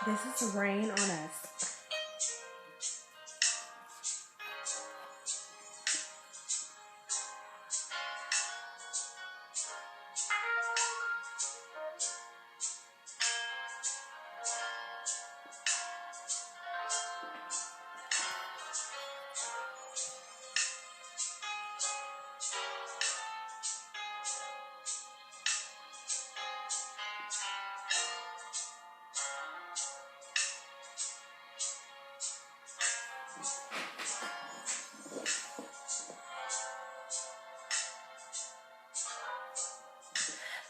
This is Rain on Us.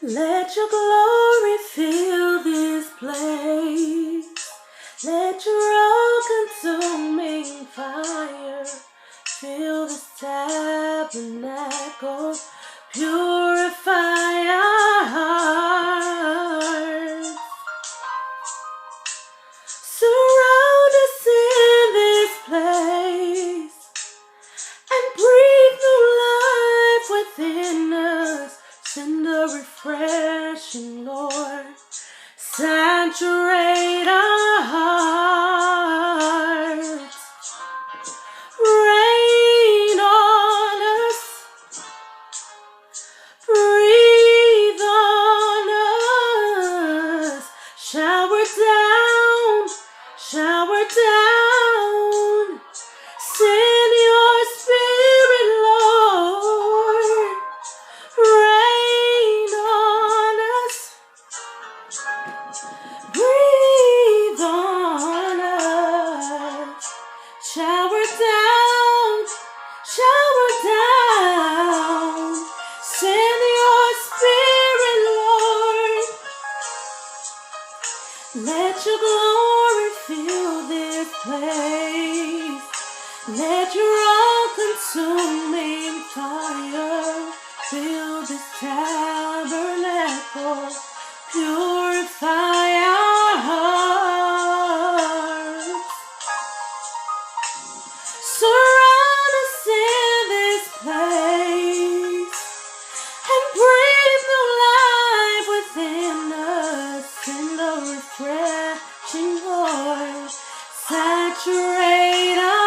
Let your glory fill this place. Let your all-consuming fire fill this tabernacle. Purify our hearts. Surround us in this place and breathe new life within us. Send a refreshing, Lord. Saturate our hearts. Rain on us. Breathe on us. Shower down. Shower down. Send your spirit, Lord. Rain on us. Breathe on us. Shower down. Shower down. Send your spirit, Lord. Let your glory fill this place. Let your all-consuming fire fill this tabernacle. Purify our hearts. Surround us in this place and breathe new life within us. Send a refreshing, Lord. Saturate our